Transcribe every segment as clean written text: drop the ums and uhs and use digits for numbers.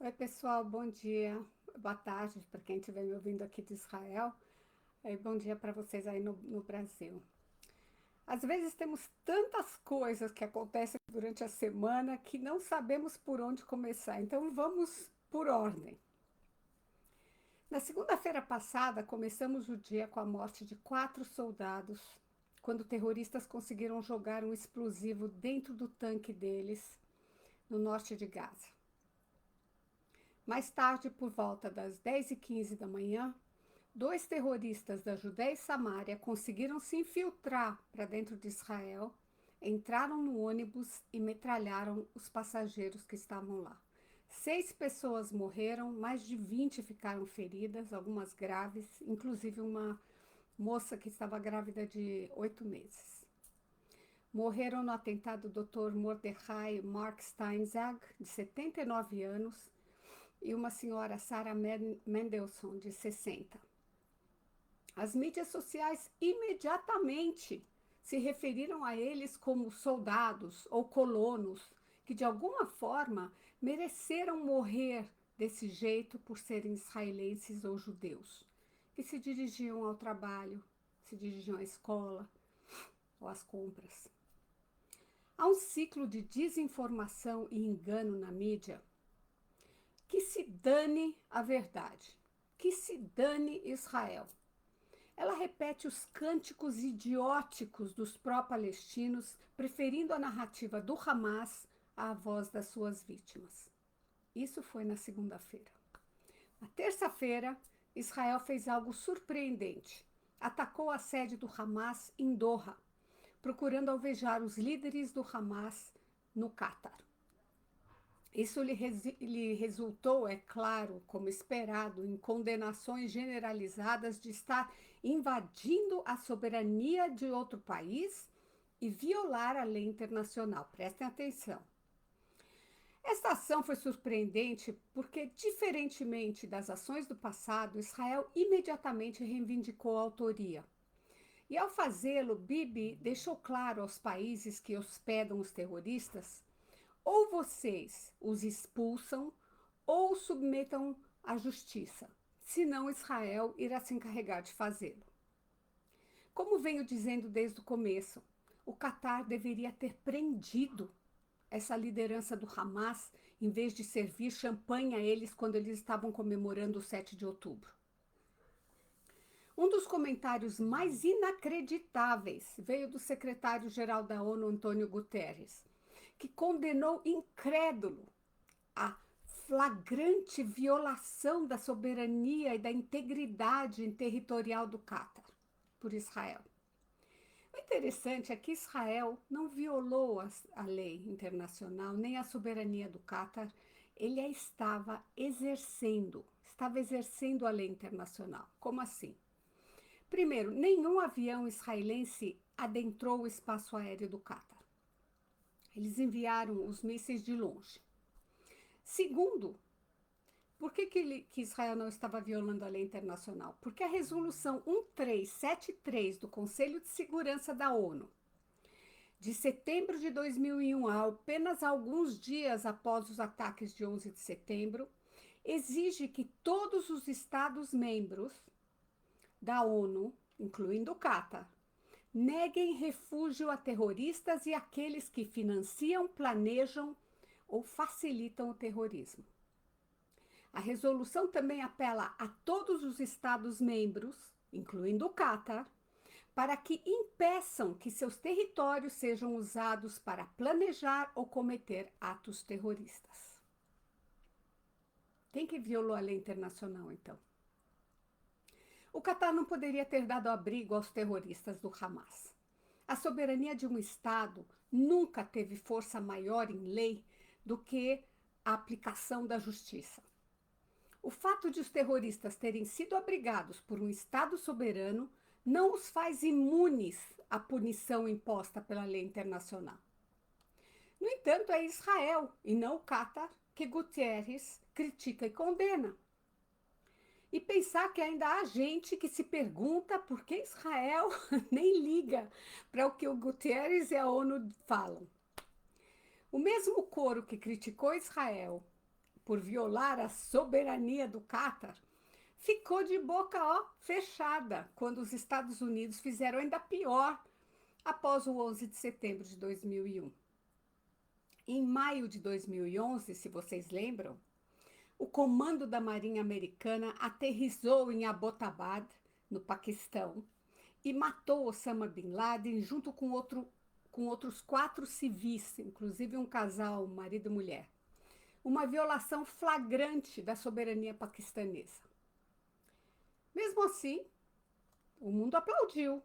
Oi, pessoal, bom dia, boa tarde para quem estiver me ouvindo aqui de Israel, e bom dia para vocês aí no Brasil. Às vezes temos tantas coisas que acontecem durante a semana que não sabemos por onde começar, então vamos por ordem. Na segunda-feira passada, começamos o dia com a morte de 4 soldados, quando terroristas conseguiram jogar um explosivo dentro do tanque deles, no norte de Gaza. Mais tarde, por volta das 10h15 da manhã, 2 terroristas da Judéia e Samária conseguiram se infiltrar para dentro de Israel, entraram no ônibus e metralharam os passageiros que estavam lá. 6 pessoas morreram, mais de 20 ficaram feridas, algumas graves, inclusive uma moça que estava grávida de 8 meses. Morreram no atentado o Dr. Mordechai Mark Steinzag, de 79 anos, e uma senhora Sarah Mendelssohn, de 60. As mídias sociais imediatamente se referiram a eles como soldados ou colonos que de alguma forma mereceram morrer desse jeito por serem israelenses ou judeus, que se dirigiam ao trabalho, se dirigiam à escola ou às compras. Há um ciclo de desinformação e engano na mídia. Que se dane a verdade, que se dane Israel. Ela repete os cânticos idióticos dos pró-palestinos, preferindo a narrativa do Hamas à voz das suas vítimas. Isso foi na segunda-feira. Na terça-feira, Israel fez algo surpreendente. Atacou a sede do Hamas em Doha, procurando alvejar os líderes do Hamas no Catar. Isso lhe resultou, é claro, como esperado, em condenações generalizadas de estar invadindo a soberania de outro país e violar a lei internacional. Prestem atenção. Esta ação foi surpreendente porque, diferentemente das ações do passado, Israel imediatamente reivindicou a autoria. E ao fazê-lo, Bibi deixou claro aos países que hospedam os terroristas: ou vocês os expulsam ou submetam à justiça, senão Israel irá se encarregar de fazê-lo. Como venho dizendo desde o começo, o Catar deveria ter prendido essa liderança do Hamas em vez de servir champanhe a eles quando eles estavam comemorando o 7 de outubro. Um dos comentários mais inacreditáveis veio do secretário-geral da ONU, Antônio Guterres, que condenou incrédulo a flagrante violação da soberania e da integridade territorial do Catar por Israel. O interessante é que Israel não violou a lei internacional nem a soberania do Catar, ele a estava exercendo a lei internacional. Como assim? Primeiro, nenhum avião israelense adentrou o espaço aéreo do Catar. Eles enviaram os mísseis de longe. Segundo, por que Israel não estava violando a lei internacional? Porque a resolução 1373 do Conselho de Segurança da ONU, de setembro de 2001, apenas alguns dias após os ataques de 11 de setembro, exige que todos os Estados-membros da ONU, incluindo o Catar, neguem refúgio a terroristas e aqueles que financiam, planejam ou facilitam o terrorismo. A resolução também apela a todos os Estados-membros, incluindo o Catar, para que impeçam que seus territórios sejam usados para planejar ou cometer atos terroristas. Quem que violou a lei internacional, então? O Catar não poderia ter dado abrigo aos terroristas do Hamas. A soberania de um Estado nunca teve força maior em lei do que a aplicação da justiça. O fato de os terroristas terem sido abrigados por um Estado soberano não os faz imunes à punição imposta pela lei internacional. No entanto, é Israel, e não o Catar, que Guterres critica e condena. E pensar que ainda há gente que se pergunta por que Israel nem liga para o que o Guterres e a ONU falam. O mesmo coro que criticou Israel por violar a soberania do Catar, ficou de boca fechada quando os Estados Unidos fizeram ainda pior após o 11 de setembro de 2001. Em maio de 2011, se vocês lembram, o comando da Marinha Americana aterrissou em Abbottabad, no Paquistão, e matou Osama Bin Laden junto com outros 4 civis, inclusive um casal, marido e mulher. Uma violação flagrante da soberania paquistanesa. Mesmo assim, o mundo aplaudiu.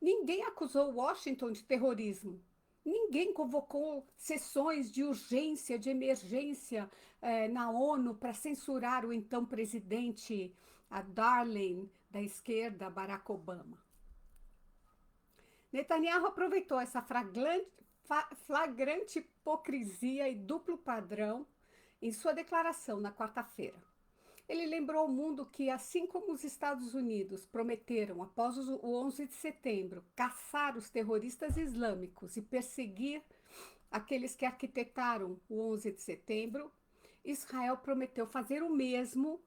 Ninguém acusou Washington de terrorismo. Ninguém convocou sessões de urgência, de emergência na ONU para censurar o então presidente, a Darling da esquerda, Barack Obama. Netanyahu aproveitou essa flagrante hipocrisia e duplo padrão em sua declaração na quarta-feira. Ele lembrou ao mundo que, assim como os Estados Unidos prometeram, após o 11 de setembro, caçar os terroristas islâmicos e perseguir aqueles que arquitetaram o 11 de setembro, Israel prometeu fazer o mesmo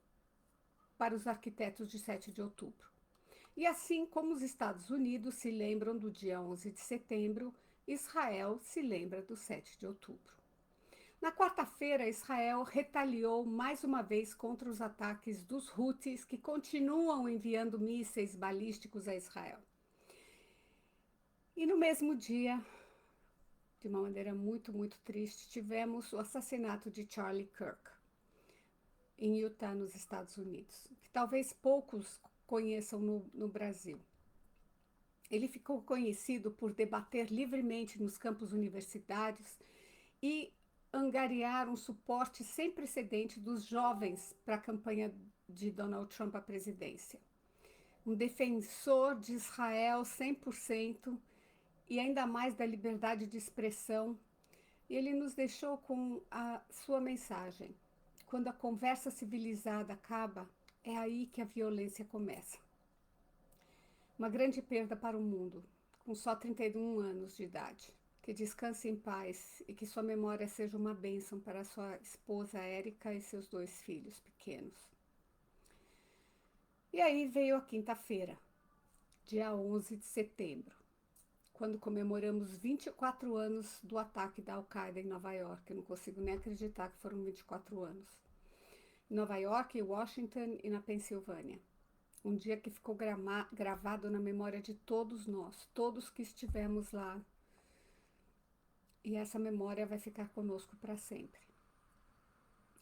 para os arquitetos de 7 de outubro. E assim como os Estados Unidos se lembram do dia 11 de setembro, Israel se lembra do 7 de outubro. Na quarta-feira, Israel retaliou mais uma vez contra os ataques dos Houthis, que continuam enviando mísseis balísticos a Israel. E no mesmo dia, de uma maneira muito, muito triste, tivemos o assassinato de Charlie Kirk, em Utah, nos Estados Unidos, que talvez poucos conheçam no Brasil. Ele ficou conhecido por debater livremente nos campos universitários e angariar um suporte sem precedente dos jovens para a campanha de Donald Trump à presidência. Um defensor de Israel 100% e ainda mais da liberdade de expressão. E ele nos deixou com a sua mensagem: quando a conversa civilizada acaba, é aí que a violência começa. Uma grande perda para o mundo, com só 31 anos de idade. Que descanse em paz e que sua memória seja uma bênção para sua esposa Érica e seus 2 filhos pequenos. E aí veio a quinta-feira, dia 11 de setembro, quando comemoramos 24 anos do ataque da Al-Qaeda em Nova York. Eu não consigo nem acreditar que foram 24 anos. Em Nova York, em Washington e na Pensilvânia. Um dia que ficou gravado na memória de todos nós, todos que estivemos lá. E essa memória vai ficar conosco para sempre.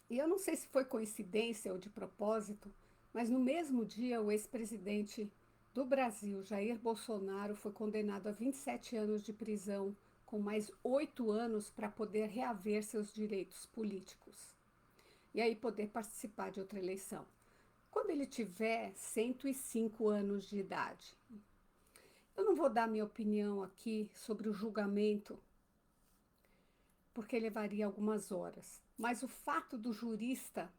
E eu não sei se foi coincidência ou de propósito, mas no mesmo dia o ex-presidente do Brasil, Jair Bolsonaro, foi condenado a 27 anos de prisão, com mais 8 anos para poder reaver seus direitos políticos. E aí poder participar de outra eleição. Quando ele tiver 105 anos de idade. Eu não vou dar minha opinião aqui sobre o julgamento, porque levaria algumas horas. Mas o fato do jurista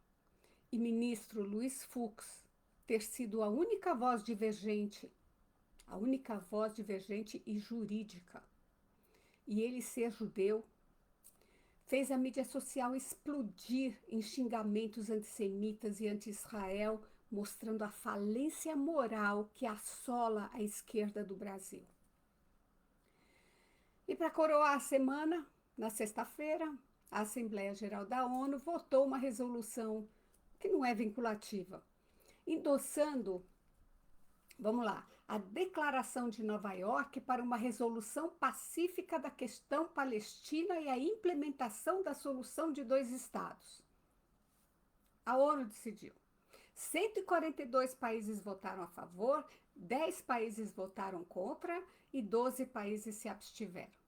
e ministro Luiz Fux ter sido a única voz divergente e jurídica, e ele ser judeu, fez a mídia social explodir em xingamentos antissemitas e anti-Israel, mostrando a falência moral que assola a esquerda do Brasil. E para coroar a semana, na sexta-feira, a Assembleia Geral da ONU votou uma resolução que não é vinculativa, endossando, a Declaração de Nova York para uma resolução pacífica da questão palestina e a implementação da solução de 2 estados. A ONU decidiu. 142 países votaram a favor, 10 países votaram contra e 12 países se abstiveram.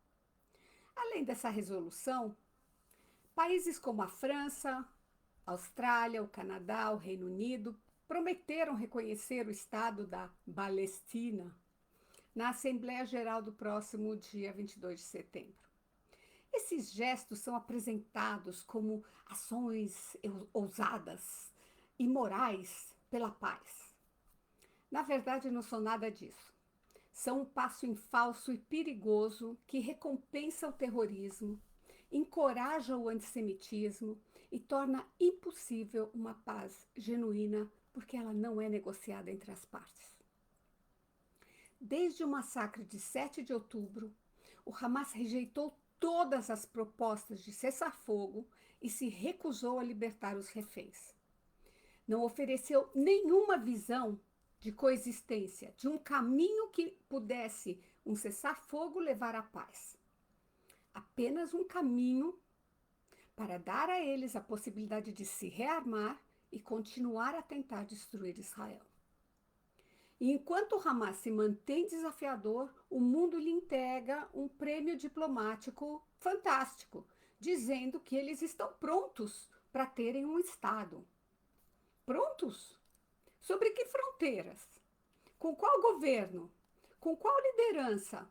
Além dessa resolução, países como a França, a Austrália, o Canadá, o Reino Unido prometeram reconhecer o Estado da Palestina na Assembleia Geral do próximo dia 22 de setembro. Esses gestos são apresentados como ações ousadas e morais pela paz. Na verdade, não são nada disso. São um passo em falso e perigoso que recompensa o terrorismo, encoraja o antissemitismo e torna impossível uma paz genuína, porque ela não é negociada entre as partes. Desde o massacre de 7 de outubro, o Hamas rejeitou todas as propostas de cessar-fogo e se recusou a libertar os reféns. Não ofereceu nenhuma visão de coexistência, de um caminho que pudesse um cessar-fogo levar à paz. Apenas um caminho para dar a eles a possibilidade de se rearmar e continuar a tentar destruir Israel. E enquanto o Hamas se mantém desafiador, o mundo lhe entrega um prêmio diplomático fantástico, dizendo que eles estão prontos para terem um Estado. Prontos? Sobre que fronteiras? Com qual governo? Com qual liderança?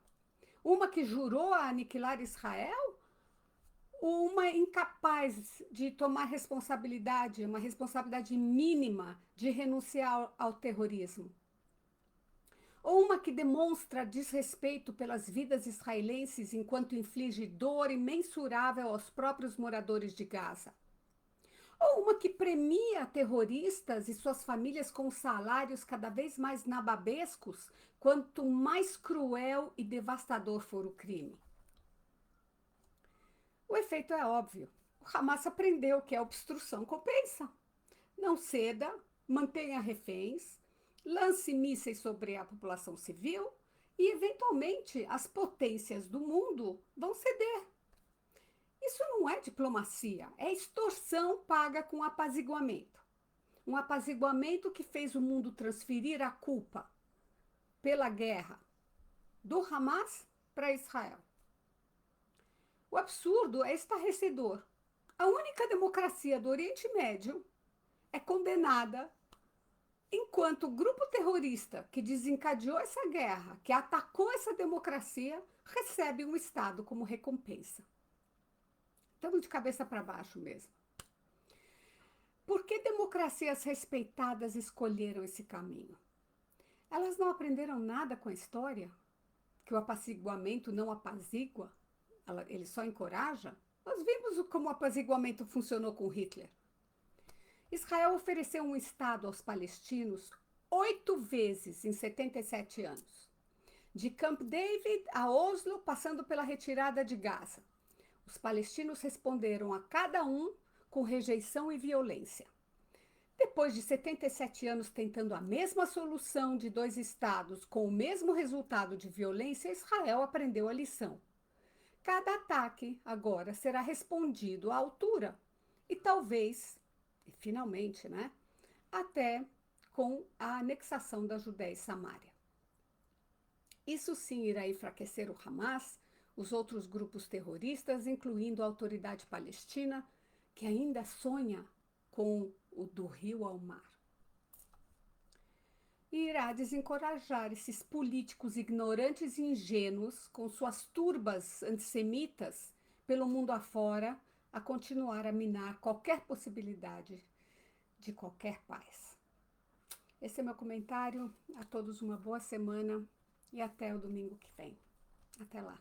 Uma que jurou a aniquilar Israel? Ou uma incapaz de tomar responsabilidade, uma responsabilidade mínima de renunciar ao terrorismo? Ou uma que demonstra desrespeito pelas vidas israelenses enquanto inflige dor imensurável aos próprios moradores de Gaza? Ou uma que premia terroristas e suas famílias com salários cada vez mais nababescos, quanto mais cruel e devastador for o crime? O efeito é óbvio. O Hamas aprendeu que a obstrução compensa. Não ceda, mantenha reféns, lance mísseis sobre a população civil e, eventualmente, as potências do mundo vão ceder. Isso não é diplomacia, é extorsão paga com apaziguamento. Um apaziguamento que fez o mundo transferir a culpa pela guerra do Hamas para Israel. O absurdo é estarrecedor. A única democracia do Oriente Médio é condenada enquanto o grupo terrorista que desencadeou essa guerra, que atacou essa democracia, recebe um Estado como recompensa. Estamos de cabeça para baixo mesmo. Por que democracias respeitadas escolheram esse caminho? Elas não aprenderam nada com a história? Que o apaziguamento não apazigua? Ele só encoraja? Nós vimos como o apaziguamento funcionou com Hitler. Israel ofereceu um Estado aos palestinos 8 vezes em 77 anos. De Camp David a Oslo, passando pela retirada de Gaza. Os palestinos responderam a cada um com rejeição e violência. Depois de 77 anos tentando a mesma solução de 2 estados com o mesmo resultado de violência, Israel aprendeu a lição. Cada ataque agora será respondido à altura e talvez, finalmente, até com a anexação da Judéia e Samária. Isso sim irá enfraquecer o Hamas, os outros grupos terroristas, incluindo a Autoridade Palestina, que ainda sonha com o do rio ao mar. E irá desencorajar esses políticos ignorantes e ingênuos, com suas turbas antissemitas, pelo mundo afora, a continuar a minar qualquer possibilidade de qualquer paz. Esse é meu comentário. A todos uma boa semana e até o domingo que vem. Até lá.